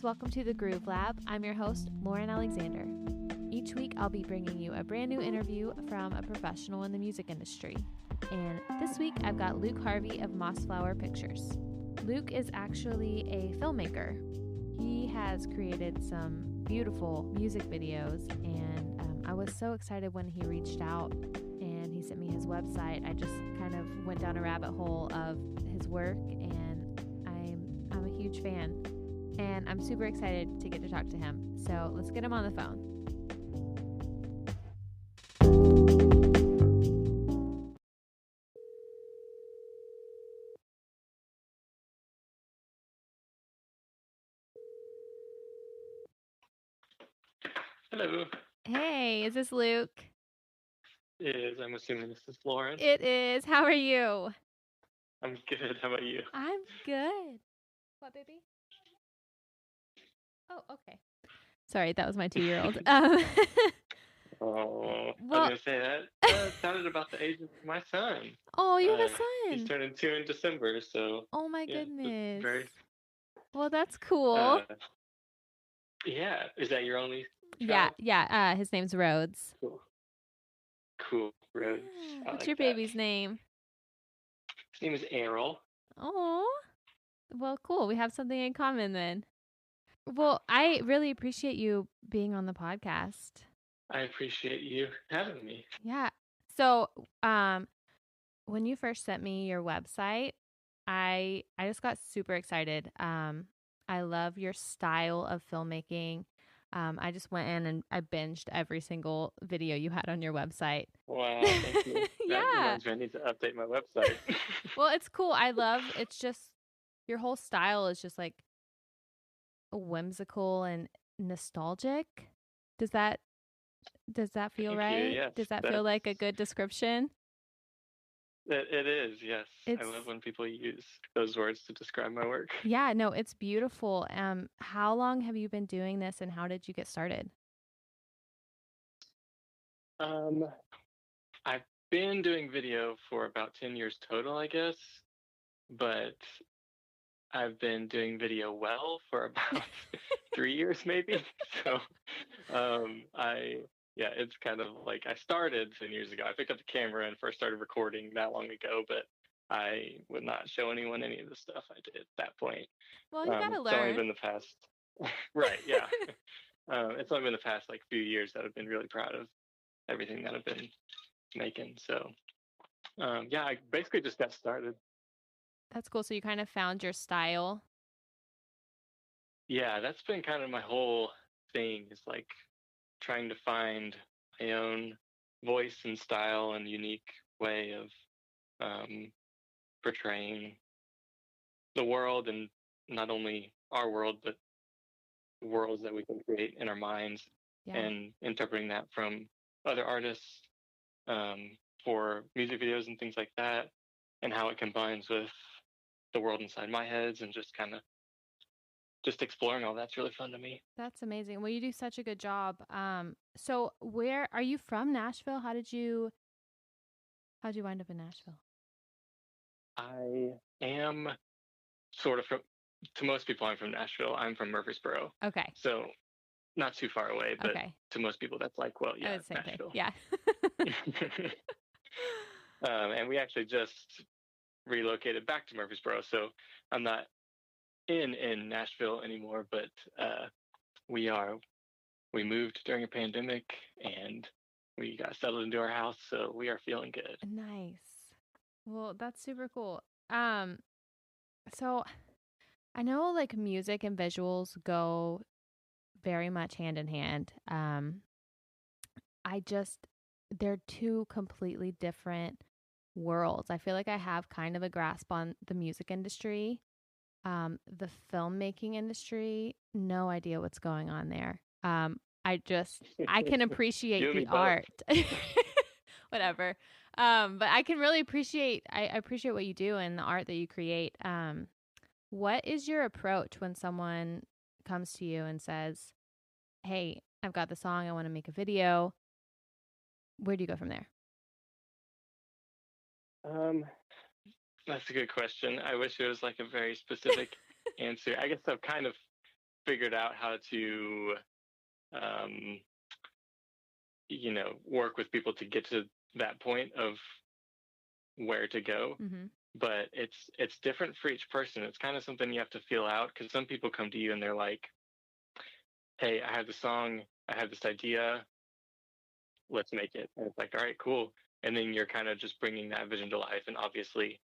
friends, welcome to the Groove Lab. I'm your host, Lauren Alexander. Each week, I'll be bringing you a brand new interview from a professional in the music industry. And this week, I've got Luke Harvey of Mossflower Pictures. Luke is actually a filmmaker. He has created some beautiful music videos, and I was so excited when he reached out and he sent me his website. I just kind of went down a rabbit hole of his work, and I'm a huge fan. And I'm super excited to get to talk to him. So let's get him on the phone. Hello. Hey, is this Luke? It is. I'm assuming this is Lauren. It is. How are you? I'm good. How about you? I'm good. What, baby? Oh, okay. Sorry, that was my 2-year-old. Oh, Well, I was going to say that sounded about the age of my son. Oh, you have a He's son. turning 2 in December, so Oh my yeah, goodness. very. Well, that's cool. Yeah. Is that your only Yeah, child? his name's Rhodes. Cool. Rhodes. Yeah. What's your baby's name? His name is Errol. Oh, well, cool. We have something in common then. Well, I really appreciate you being on the podcast. I appreciate you having me. Yeah. So, when you first sent me your website, I just got super excited. I love your style of filmmaking. I just went in and I binged every single video you had on your website. Wow, thank you. Yeah. That reminds me I need to update my website. Well, it's cool. It's just your whole style is just like whimsical and nostalgic. Does that feel Thank right? you. Yes, Does that feel like a good description? It is, yes. I love when people use those words to describe my work. Yeah, no, it's beautiful. How long have you been doing this, and how did you get started? I've been doing video for about 10 years total, I guess, but I've been doing video well for about 3 years maybe. So, it's kind of like I started 10 years ago. I picked up the camera and first started recording that long ago, but I would not show anyone any of the stuff I did at that point. Well, you gotta It's only learn. been the past, right? Yeah. It's only been the past like few years that I've been really proud of everything that I've been making. So, I basically just got started. That's cool. So you kind of found your style. Yeah, that's been kind of my whole thing, is like trying to find my own voice and style and unique way of portraying the world, and not only our world, but the worlds that we can create in our minds, and interpreting that from other artists for music videos and things like that, and how it combines with the world inside my heads, and just kind of exploring all that's really fun to me. That's amazing. Well, you do such a good job. So where are you from? Nashville? How'd you wind up in Nashville? I am sort of to most people, I'm from Nashville. I'm from Murfreesboro. Okay. So not too far away, but to most people that's like, well, yeah, same Nashville. Thing. Yeah. And we actually just relocated back to Murfreesboro, so I'm not in Nashville anymore, but we moved during a pandemic and we got settled into our house, so we are feeling good. Nice. Well, that's super cool. So I know like music and visuals go very much hand in hand. They're two completely different worlds. I feel like I have kind of a grasp on the music industry. The filmmaking industry, no idea what's going on there. I can appreciate the art. Whatever. But I can really appreciate what you do and the art that you create. What is your approach when someone comes to you and says, "Hey, I've got the song, I want to make a video." Where do you go from there? That's a good question. I wish it was like a very specific answer. I guess I've kind of figured out how to, um, work with people to get to that point of where to go. Mm-hmm. But it's different for each person. It's kind of something you have to feel out, because some people come to you and they're like, hey, I have the song, I have this idea, let's make it. And it's like, all right, cool. And then you're kind of just bringing that vision to life and obviously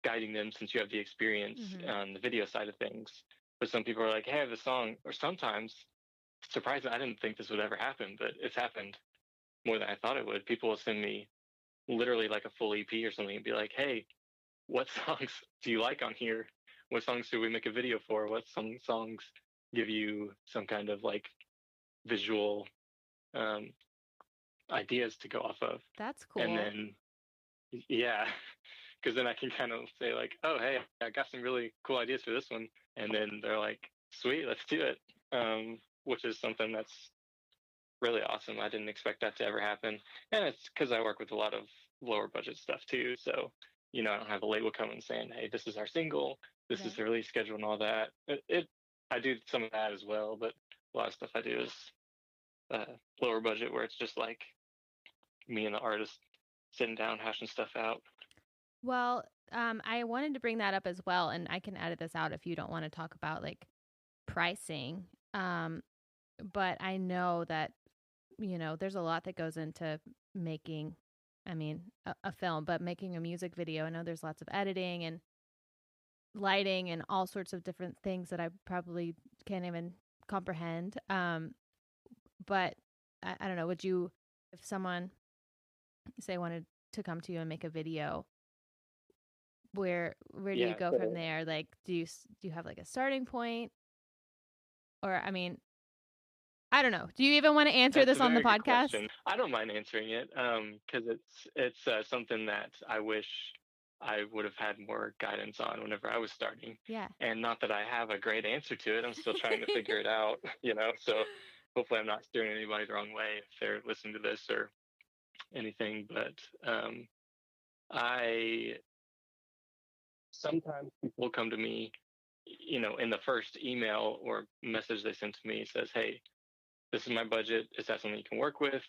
guiding them, since you have the experience on the video side of things. But some people are like, hey, I have the song. Or sometimes, surprisingly, I didn't think this would ever happen, but it's happened more than I thought it would. People will send me literally like a full EP or something and be like, hey, what songs do you like on here? What songs should we make a video for? What songs give you some kind of like visual um, ideas to go off of? That's cool. And then, yeah, because then I can kind of say like, oh, hey, I got some really cool ideas for this one. And then they're like, sweet, let's do it. Which is something that's really awesome. I didn't expect that to ever happen. And it's because I work with a lot of lower budget stuff too. So, I don't have a label coming saying, hey, this is our single, this is the release schedule and all that. I do some of that as well, but a lot of stuff I do is lower budget, where it's just like me and the artist sitting down, hashing stuff out. Well, I wanted to bring that up as well, and I can edit this out if you don't want to talk about like pricing. But I know that, there's a lot that goes into making, a film, but making a music video, I know there's lots of editing and lighting and all sorts of different things that I probably can't even comprehend. But I don't know, if someone, say, wanted to come to you and make a video, where do you go from there? Like, do you have like a starting point? Or, I don't know. Do you even want to answer this on the podcast? I don't mind answering it, because it's something that I wish I would have had more guidance on whenever I was starting. Yeah. And not that I have a great answer to it. I'm still trying to figure it out, so hopefully I'm not steering anybody the wrong way if they're listening to this or anything. But sometimes people come to me, in the first email or message they send to me, says, hey, this is my budget. Is that something you can work with?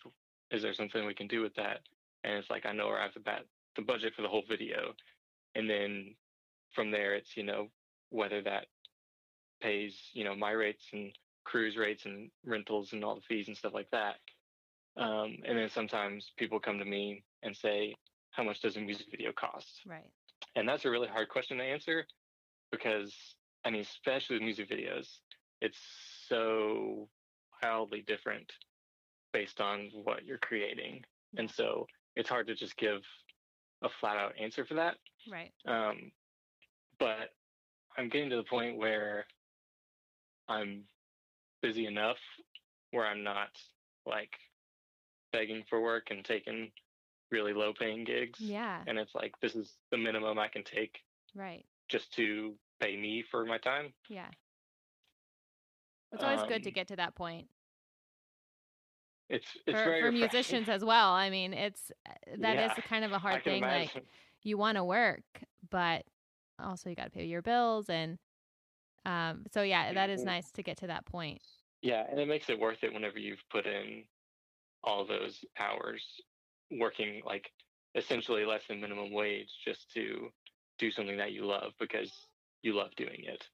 Is there something we can do with that? And it's like, I know right off the budget for the whole video. And then from there, it's, whether that pays, my rates and cruise rates and rentals and all the fees and stuff like that. And then sometimes people come to me and say, how much does a music video cost? Right. And that's a really hard question to answer, because, especially with music videos, it's so wildly different based on what you're creating. Yeah. And so it's hard to just give a flat out answer for that. Right. But I'm getting to the point where I'm busy enough where I'm not like begging for work and taking really low paying gigs. Yeah. And it's like, this is the minimum I can take. Right. Just to pay me for my time. Yeah. It's always good to get to that point. It's very for musicians as well. It's is kind of a hard thing. Imagine. Like, you want to work, but also you got to pay your bills, and so yeah, that is nice to get to that point. Yeah, and it makes it worth it whenever you've put in all those hours working like essentially less than minimum wage just to do something that you love because you love doing it.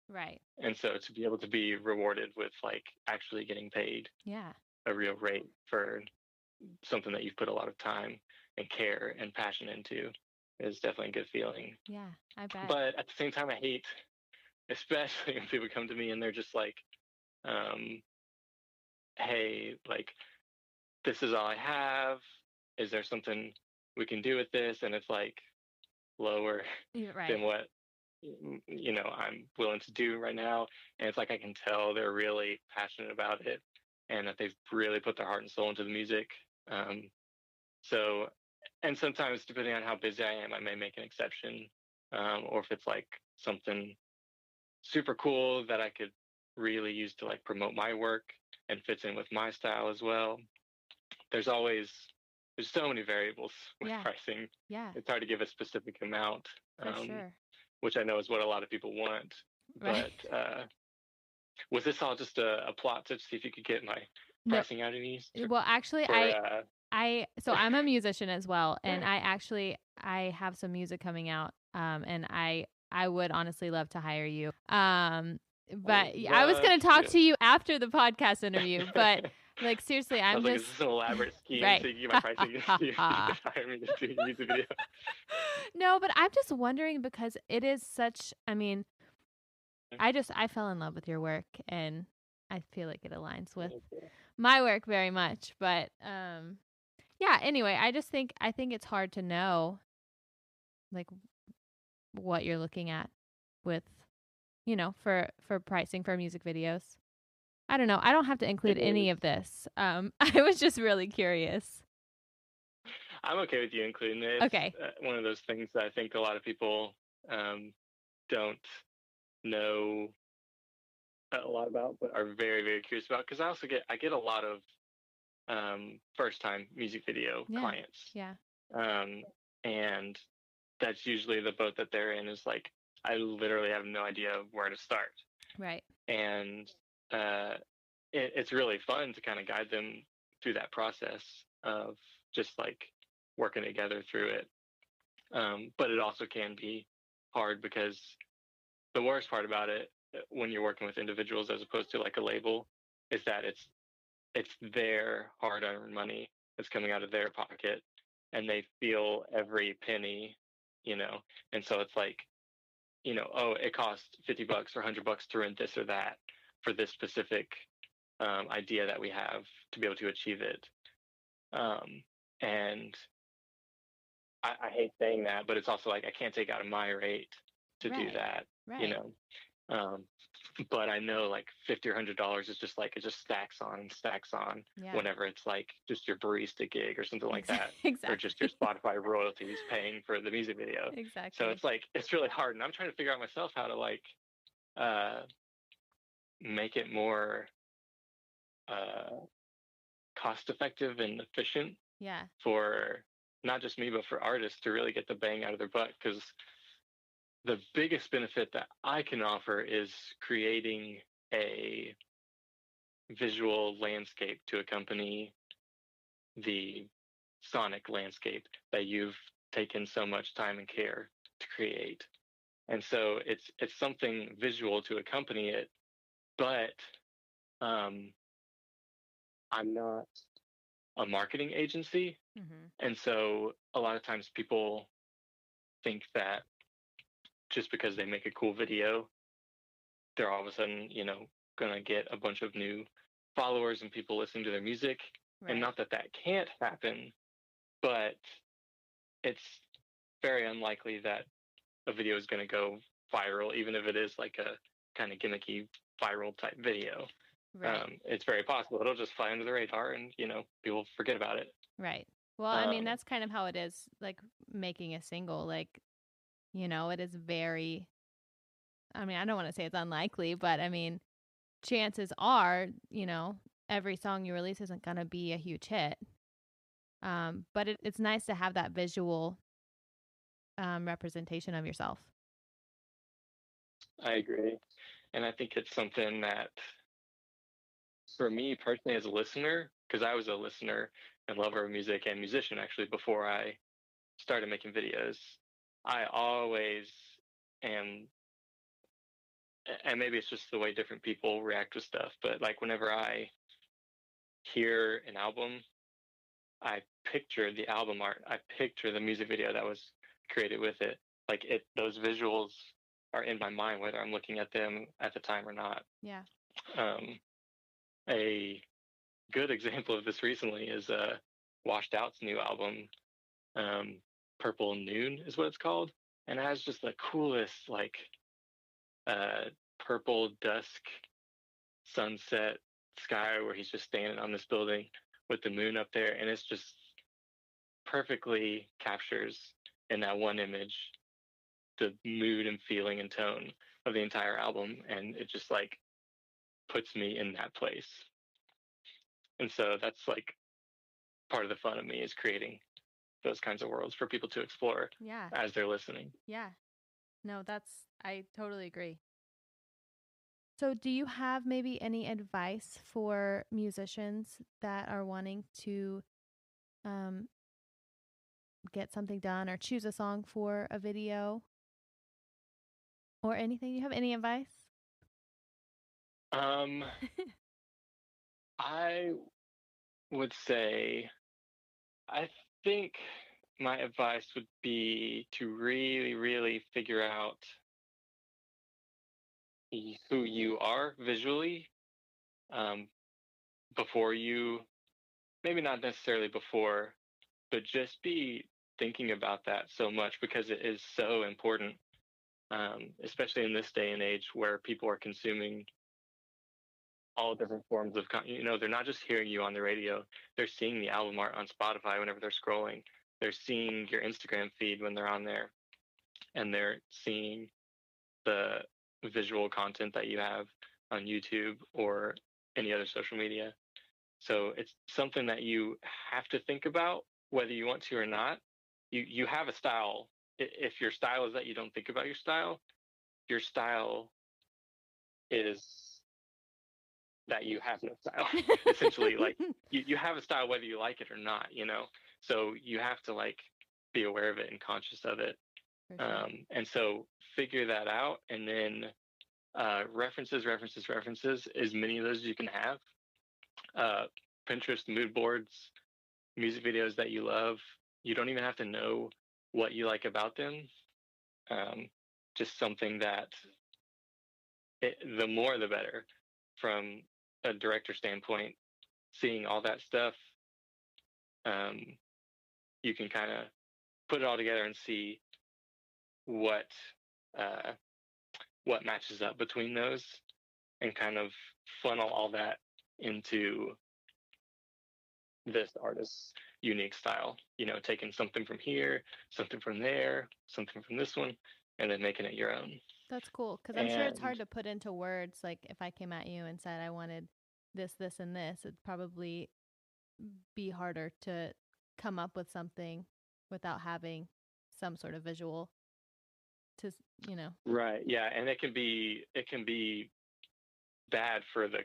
Right. And so to be able to be rewarded with like actually getting paid a real rate for something that you've put a lot of time and care and passion into is definitely a good feeling. Yeah, I bet. But at the same time, I hate, especially when people come to me and they're just like, hey, like, this is all I have. Is there something we can do with this? And it's like lower than what, I'm willing to do right now. And it's like, I can tell they're really passionate about it and that they've really put their heart and soul into the music. So, and sometimes depending on how busy I am, I may make an exception. Or if it's like something super cool that I could really use to like promote my work and fits in with my style as well. There's so many variables with pricing. Yeah. It's hard to give a specific amount, For sure. which I know is what a lot of people want. Right. But Was this all just a plot to see if you could get my pricing out of me? Well, actually, so I'm a musician as well, and I have some music coming out, and I would honestly love to hire you. But I was going to talk to you after the podcast interview, but like seriously, I was like, is this an elaborate scheme right. so you can get my pricing you could hire me to do a music video? No, but I'm just wondering because it is such, I mean, I fell in love with your work, and I feel like it aligns with my work very much. But yeah, anyway, I think it's hard to know like what you're looking at with, for pricing for music videos. I don't know. I don't have to include any of this. I was just really curious. I'm okay with you including it. Okay. One of those things that I think a lot of people don't know a lot about, but are very, very curious about. Because I get a lot of first-time music video clients. Yeah. And that's usually the boat that they're in, is like, I literally have no idea where to start. Right. And it's really fun to kind of guide them through that process of just like working together through it. But it also can be hard, because the worst part about it, when you're working with individuals as opposed to like a label, is that it's their hard-earned money that's coming out of their pocket, and they feel every penny, and so it's like, oh, it costs $50 or $100 to rent this or that for this specific idea that we have to be able to achieve it. And I hate saying that, but it's also like, I can't take out of my rate to do that, but I know like $50 or $100 is just like, it just stacks on and stacks on whenever it's like just your barista gig or something like that, or just your Spotify royalties paying for the music video. So it's like, it's really hard, and I'm trying to figure out myself how to like make it more cost effective and efficient for not just me, but for artists to really get the bang out of their butt. Because the biggest benefit that I can offer is creating a visual landscape to accompany the sonic landscape that you've taken so much time and care to create. And so it's something visual to accompany it, but I'm not a marketing agency. And so a lot of times people think that just because they make a cool video, they're all of a sudden, going to get a bunch of new followers and people listening to their music. And not that can't happen, but it's very unlikely that a video is going to go viral, even if it is like a kind of gimmicky viral type video. It's very possible it'll just fly under the radar, and people forget about it. Right. Well, I mean, that's kind of how it is, like making a single. Like, it is very, I mean, I don't want to say it's unlikely, but I mean, chances are, every song you release isn't going to be a huge hit. But it's nice to have that visual representation of yourself. I agree. And I think it's something that, for me personally as a listener, because I was a listener and lover of music and musician actually before I started making videos, I always am, and maybe it's just the way different people react with stuff, but like whenever I hear an album, I picture the album art, I picture the music video that was created with it. Like those visuals are in my mind, whether I'm looking at them at the time or not. Yeah. A good example of this recently is Washed Out's new album, Purple Noon is what it's called, and it has just the coolest like purple dusk sunset sky where he's just standing on this building with the moon up there, and it's just perfectly captures in that one image the mood and feeling and tone of the entire album, and it just like puts me in that place. And so that's like part of the fun of me, is creating those kinds of worlds for people to explore as they're listening. Yeah. No, I totally agree. So do you have maybe any advice for musicians that are wanting to get something done or choose a song for a video or anything? You have any advice? I would say, I think my advice would be to really, really figure out who you are visually, before you, maybe not necessarily before, but just be thinking about that so much, because it is so important, especially in this day and age where people are consuming all different forms of they're not just hearing you on the radio, they're seeing the album art on Spotify whenever they're scrolling, they're seeing your Instagram feed when they're on there, and they're seeing the visual content that you have on YouTube or any other social media. So it's something that you have to think about whether you want to or not. You have a style. If your style is that you don't think about your style is that you have no style. Essentially, like you have a style whether you like it or not, So you have to like be aware of it and conscious of it. Sure. And so figure that out, and then references, as many of those as you can have. Pinterest mood boards, music videos that you love. You don't even have to know what you like about them. Just something that the more the better from a director standpoint. Seeing all that stuff, you can kind of put it all together and see what matches up between those, and kind of funnel all that into this artist's unique style. Taking something from here, something from there, something from this one, and then making it your own. That's cool, because I'm sure it's hard to put into words. Like if I came at you and said I wanted this, this, and this, it'd probably be harder to come up with something without having some sort of visual to, Right. Yeah. And it can be bad for the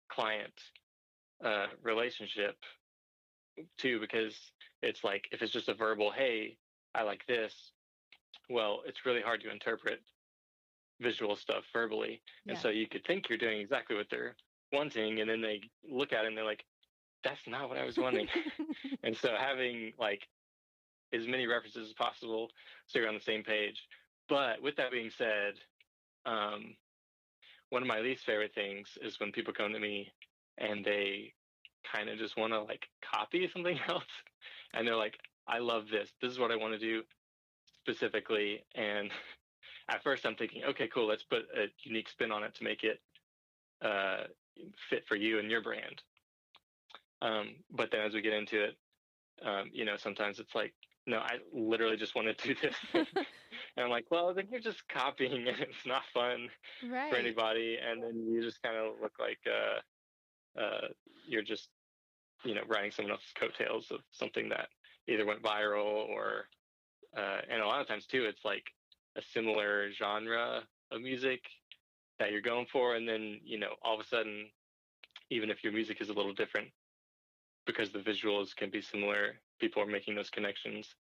client relationship too, because it's like, if it's just a verbal, hey, I like this, well, it's really hard to interpret visual stuff verbally. Yeah. And so you could think you're doing exactly what they're wanting, and then they look at it and they're like, that's not what I was wanting. And so having like as many references as possible so you're on the same page. But with that being said, one of my least favorite things is when people come to me and they kind of just want to like copy something else, and they're like, I love this. This is what I want to do specifically. And at first I'm thinking, okay, cool, let's put a unique spin on it to make it fit for you and your brand. But then as we get into it, sometimes it's like, no, I literally just want to do this. And I'm like, well, then you're just copying and it's not fun for anybody. And then you just kind of look like you're just, riding someone else's coattails of something that either went viral or, and a lot of times too, it's like a similar genre of music that you're going for. And then, all of a sudden, even if your music is a little different, because the visuals can be similar, people are making those connections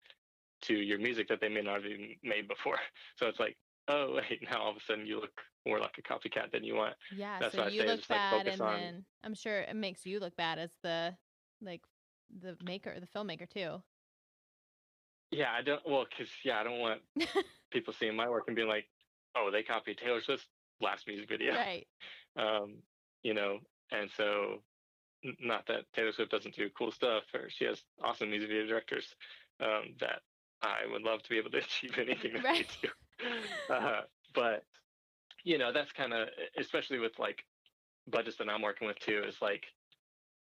to your music that they may not have even made before. So it's like, oh, wait, now all of a sudden you look more like a copycat than you want. Yeah, that's so why you look just, bad, and then I'm sure it makes you look bad as the maker, the filmmaker too. Yeah, I don't want people seeing my work and being like, oh, they copied Taylor Swift's last music video. Right. And so, not that Taylor Swift doesn't do cool stuff, or she has awesome music video directors that I would love to be able to achieve anything that they do. But, that's kind of, especially with like budgets that I'm working with too, is like,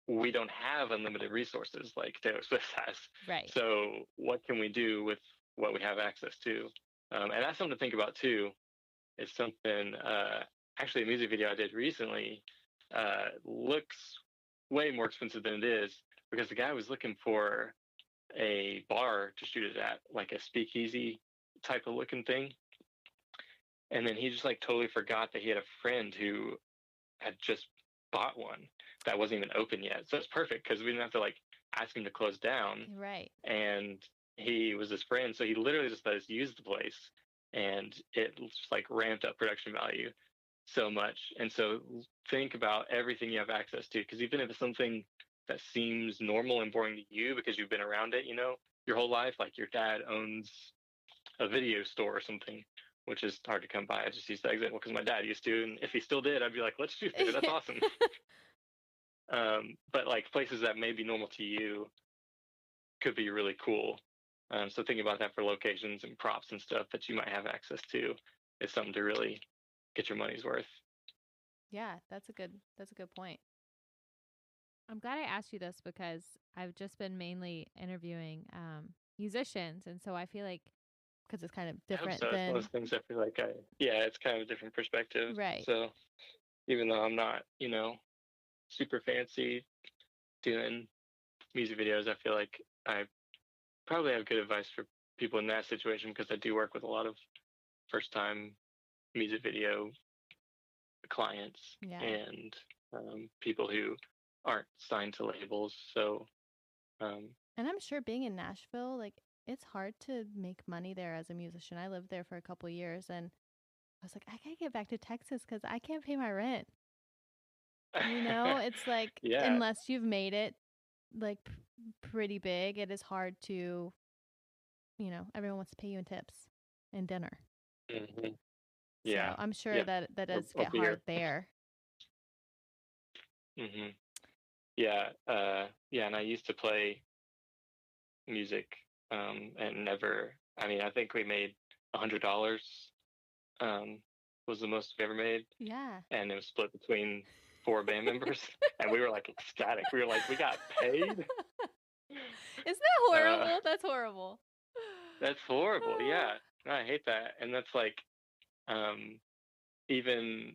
we don't have unlimited resources like Taylor Swift has. Right. So what can we do with what we have access to? And that's something to think about too. It's something, actually a music video I did recently looks way more expensive than it is, because the guy was looking for a bar to shoot it at, like a speakeasy type of looking thing. And then he just like totally forgot that he had a friend who had just bought one that wasn't even open yet. So it's perfect because we didn't have to like ask him to close down. Right. And he was his friend, so he literally just let us use the place, and it just like ramped up production value so much. And so think about everything you have access to, because even if it's something that seems normal and boring to you because you've been around it, your whole life, like your dad owns a video store or something, which is hard to come by. I just use that example because my dad used to, and if he still did, I'd be like, let's shoot there. That's awesome. But like places that may be normal to you could be really cool. So thinking about that for locations and props and stuff that you might have access to is something to really get your money's worth. Yeah, that's a good point. I'm glad I asked you this because I've just been mainly interviewing musicians, and so I feel like because it's kind of different So. than It's one of those things I feel like it's kind of a different perspective. right. So even though I'm not, super fancy doing music videos, I feel like I probably have good advice for people in that situation because I do work with a lot of first-time music video clients and people who aren't signed to labels. So, and I'm sure being in Nashville, like it's hard to make money there as a musician. I lived there for a couple years, and I was like, I gotta get back to Texas because I can't pay my rent. It's like unless you've made it like pretty big, it is hard to, everyone wants to pay you in tips and dinner. Mm-hmm. Yeah, so I'm sure that does get hard there. Mm-hmm. Yeah, and I used to play music, and never. I mean, I think we made $100. Was the most we ever made. Yeah, and it was split between 4 band members, and we were like ecstatic. We were like, we got paid. Isn't that horrible? That's horrible. That's horrible. Yeah, no, I hate that. And that's like, even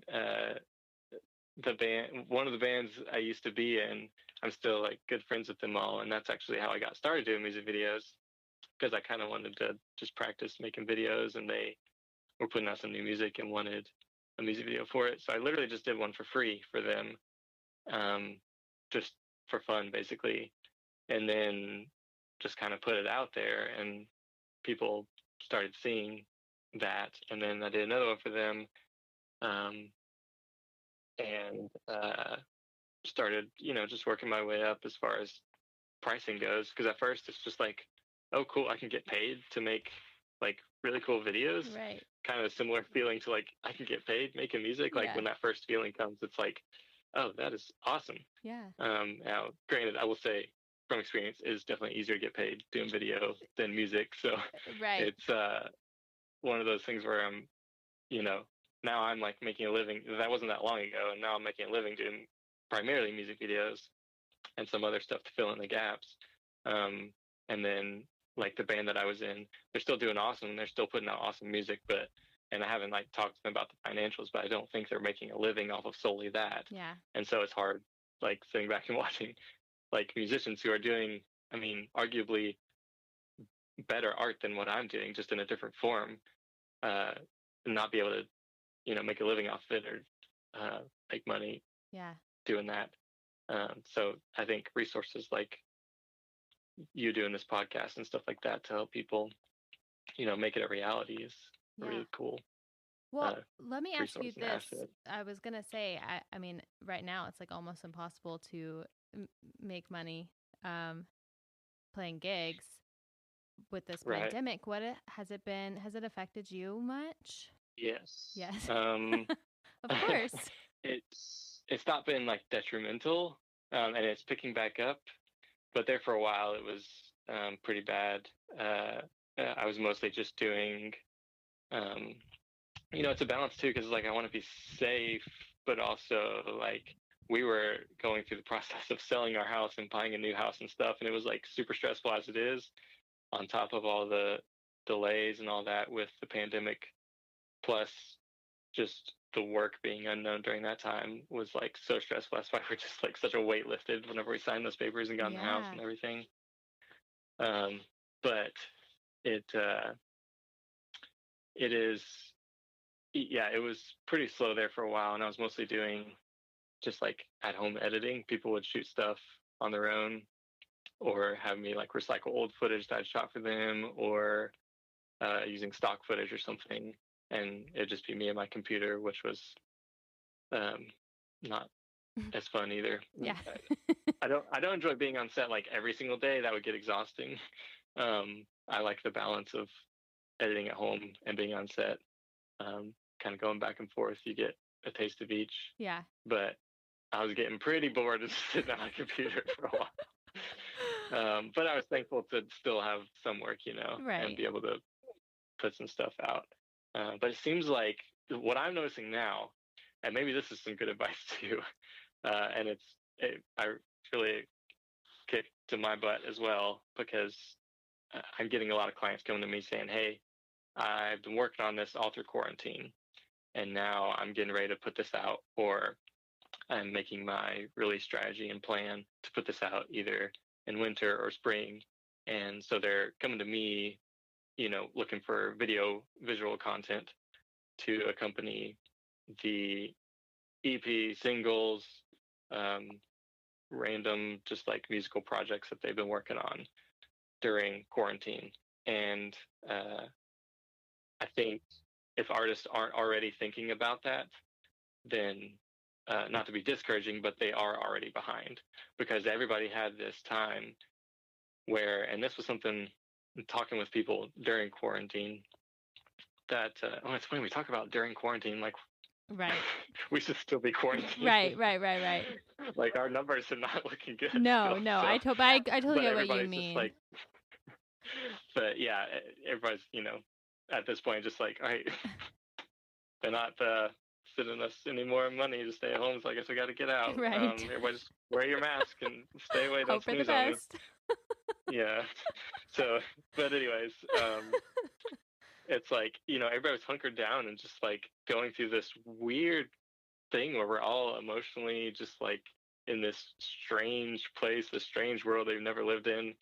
the band, one of the bands I used to be in, I'm still like good friends with them all, and that's actually how I got started doing music videos because I kind of wanted to just practice making videos, and they were putting out some new music and wanted a music video for it. So I literally just did one for free for them, just for fun, basically. And then just kind of put it out there, and people started seeing that. And then I did another one for them, and started, just working my way up as far as pricing goes. Because at first it's just like, oh, cool, I can get paid to make like really cool videos. Right. Kind of a similar feeling to like I can get paid making music. Like when that first feeling comes, it's like, oh, that is awesome. Yeah. Now, granted, I will say from experience, it is definitely easier to get paid doing video than music. So it's one of those things where I'm, now I'm like making a living. That wasn't that long ago, and now I'm making a living doing primarily music videos and some other stuff to fill in the gaps. And then like the band that I was in, they're still doing awesome. They're still putting out awesome music, and I haven't like talked to them about the financials, but I don't think they're making a living off of solely that. Yeah. And so it's hard, like sitting back and watching like musicians who are doing, I mean, arguably better art than what I'm doing, just in a different form, not be able to, make a living off of it or make money doing that. So I think resources like you doing this podcast and stuff like that to help people, make it a reality is really cool. Well, let me ask you this. I was going to say, I mean, right now it's like almost impossible to make money playing gigs with this pandemic. What has it been? Has it affected you much? Yes. Of course. It's not been like detrimental, and it's picking back up, but there for a while it was pretty bad. I was mostly just doing, it's a balance too, because like I want to be safe, but also like we were going through the process of selling our house and buying a new house and stuff, and it was like super stressful as it is, on top of all the delays and all that with the pandemic, plus just the work being unknown during that time was like so stressful. That's why we're just like such a weight lifted whenever we signed those papers and got in the house and everything. But it is yeah, it was pretty slow there for a while, and I was mostly doing just like at home editing. People would shoot stuff on their own or have me like recycle old footage that I'd shot for them, or using stock footage or something, and it'd just be me and my computer, which was um, not as fun either. Yeah. I don't enjoy being on set like every single day. That would get exhausting. I like the balance of editing at home and being on set. Kind of going back and forth. You get a taste of each. Yeah. But I was getting pretty bored of sitting on my computer for a while. But I was thankful to still have some work, Right. and be able to put some stuff out. But it seems like what I'm noticing now, and maybe this is some good advice too, and I really kicked to my butt as well, because I'm getting a lot of clients coming to me saying, "Hey, I've been working on this all through quarantine, and now I'm getting ready to put this out, or I'm making my release strategy and plan to put this out either in winter or spring." And so they're coming to me, looking for visual content to accompany the EP, singles, random just like musical projects that they've been working on during quarantine. And I think if artists aren't already thinking about that, then not to be discouraging, but they are already behind, because everybody had this time where, and this was something talking with people during quarantine, that it's funny we talk about during quarantine like right. we should still be quarantined. Right. Like our numbers are not looking good. No, still, no, so. I totally get what you mean. Like, but yeah, everybody's at this point just like, all right, they're not sending us any more money to stay at home, so I guess we got to get out. Right. Everybody just wear your mask and stay away. Don't Hope for the sneeze on me. best. Yeah. So, but anyways, it's like, everybody was hunkered down and just like going through this weird thing where we're all emotionally just like in this strange place, this strange world they've never lived in.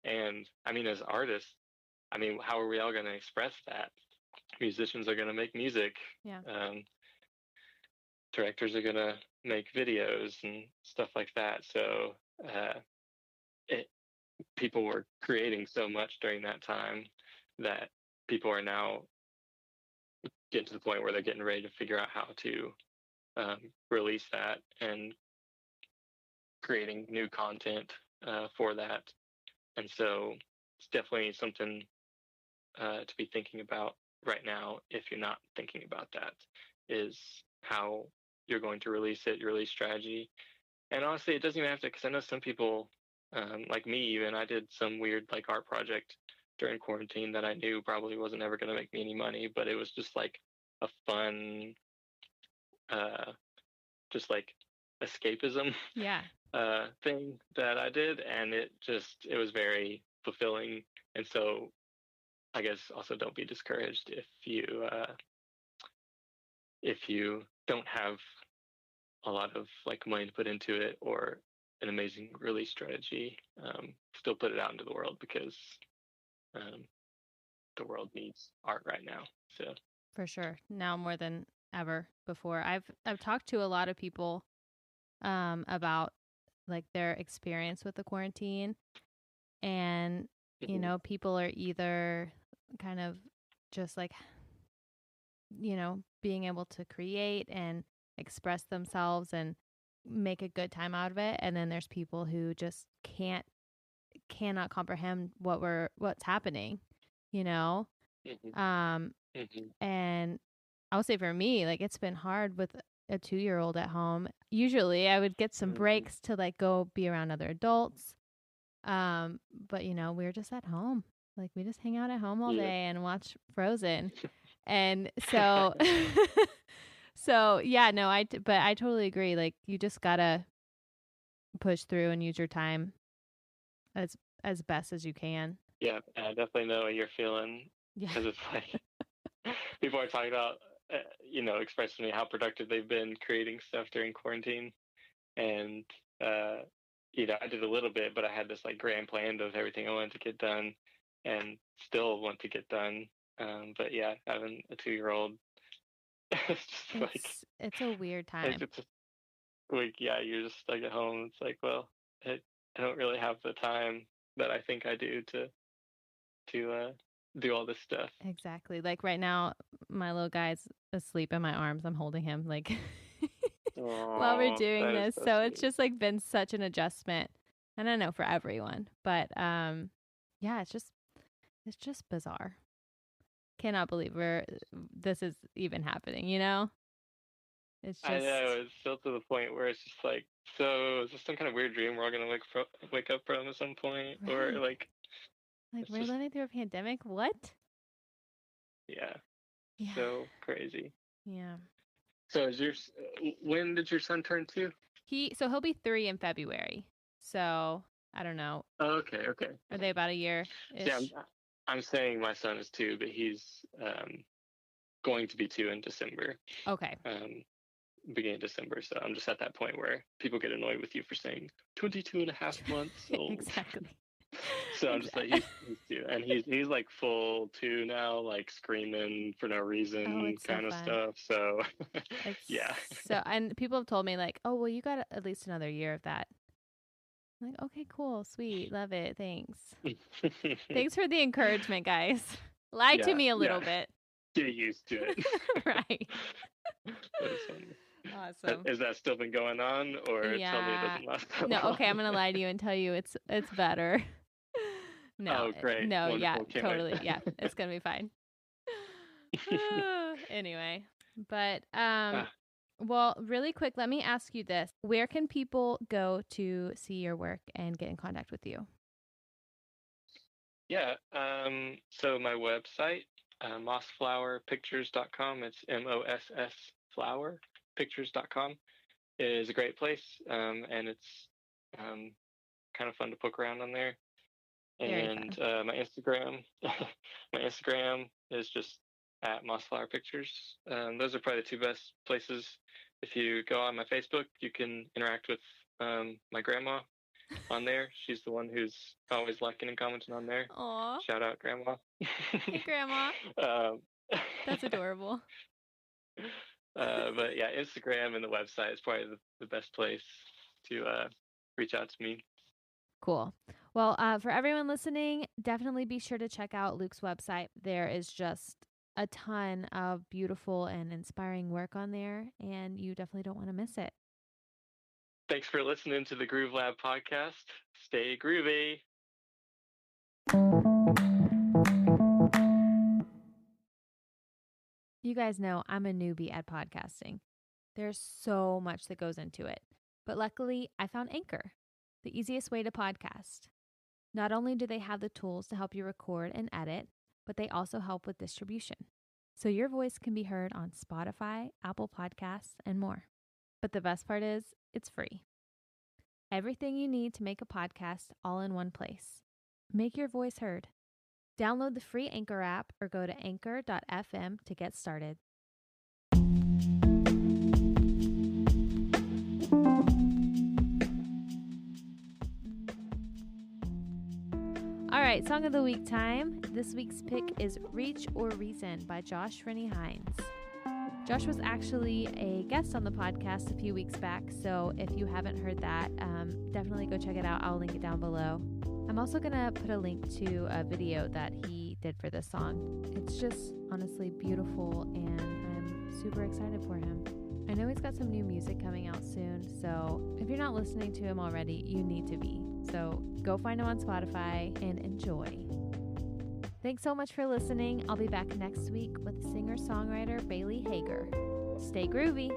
And I mean, as artists, how are we all going to express that? Musicians are going to make music. Yeah. Directors are going to make videos and stuff like that. So people were creating so much during that time that people are now getting to the point where they're getting ready to figure out how to release that and creating new content for that. And so it's definitely something to be thinking about right now, if you're not thinking about that, is how you're going to release it, your release strategy. And honestly, it doesn't even have to, because I know some people, like me even, I did some weird like art project during quarantine that I knew probably wasn't ever going to make me any money, but it was just like a fun, just like escapism thing that I did, and it was very fulfilling. And so I guess also don't be discouraged if you don't have a lot of like money to put into it or an amazing release strategy. Still put it out into the world, because the world needs art right now. So for sure, now more than ever before. I've talked to a lot of people about like their experience with the quarantine, and people are either kind of just like being able to create and express themselves and make a good time out of it, and then there's people who just cannot comprehend what's happening. And I'll say for me, like, it's been hard with a 2-year-old at home. Usually I would get some breaks to like go be around other adults. But we're just at home. Like, we just hang out at home all day and watch Frozen. And so, yeah, no, but I totally agree. Like, you just gotta push through and use your time as best as you can. Yeah, I definitely know what you're feeling. Yeah. Because it's like, people are talking about, expressing to me how productive they've been creating stuff during quarantine. And, I did a little bit, but I had this like grand plan of everything I wanted to get done and still want to get done. But yeah, having a 2-year-old, It's just like it's a weird time. it's a week, yeah, you're just stuck at home. It's like, well, I don't really have the time that I think I do to do all this stuff. Exactly. Like right now, my little guy's asleep in my arms. I'm holding him like while we're doing this. So it's just like been such an adjustment. And I know for everyone, but yeah, it's just bizarre. Cannot believe this is even happening, you know? It's just, I know, it's still to the point where it's just like, so is this some kind of weird dream we're all gonna wake up from at some point, right. or like we're living through a pandemic? What? Yeah. So crazy. Yeah. So when did your son turn 2? He'll be 3 in February. So I don't know. Oh, okay. Are they about a year? Yeah, I'm saying my son is 2, but he's going to be 2 in December. Okay. Beginning of December. So I'm just at that point where people get annoyed with you for saying 22 and a half months old. Exactly. So I'm just like, he's 2, and he's like full 2 now, like screaming for no reason, kind of stuff. So yeah. So, and people have told me like, oh, well, you got at least another year of that. I'm like, okay, cool, sweet, love it, thanks. Thanks for the encouragement, guys. Lie to me a little bit. Get used to it. Right. That's funny. Awesome. Is that still been going on, or tell me it doesn't last so long? Okay, I'm gonna lie to you and tell you it's better. No. Oh, great. No, Wonderful. yeah, Can't totally. wait. Yeah, it's gonna be fine. Anyway, but well, really quick, let me ask you this: where can people go to see your work and get in contact with you? Yeah. So my website, mossflowerpictures.com. It's MOSS flowerpictures.com is a great place, and it's kind of fun to poke around on there. And my Instagram is just at Mossflower Pictures. Those are probably the 2 best places. If you go on my Facebook, you can interact with my grandma on there. She's the one who's always liking and commenting on there. Aww. Shout out, Grandma. Hey, Grandma. That's adorable. But yeah, Instagram and the website is probably the best place to reach out to me. Cool. Well, for everyone listening, definitely be sure to check out Luke's website. There is just a ton of beautiful and inspiring work on there, and you definitely don't want to miss it. Thanks for listening to the Groove Lab podcast. Stay groovy. You guys know I'm a newbie at podcasting. There's so much that goes into it. But luckily, I found Anchor, the easiest way to podcast. Not only do they have the tools to help you record and edit, but they also help with distribution. So your voice can be heard on Spotify, Apple Podcasts, and more. But the best part is, it's free. Everything you need to make a podcast all in one place. Make your voice heard. Download the free Anchor app or go to anchor.fm to get started. All right, Song of the Week time. This week's pick is Reach or Reason by Josh Rennie Hines. Josh was actually a guest on the podcast a few weeks back, so if you haven't heard that, definitely go check it out. I'll link it down below. I'm also going to put a link to a video that he did for this song. It's just honestly beautiful, and I'm super excited for him. I know he's got some new music coming out soon, so if you're not listening to him already, you need to be. So go find him on Spotify and enjoy. Thanks so much for listening. I'll be back next week with singer-songwriter Bailey Hager. Stay groovy.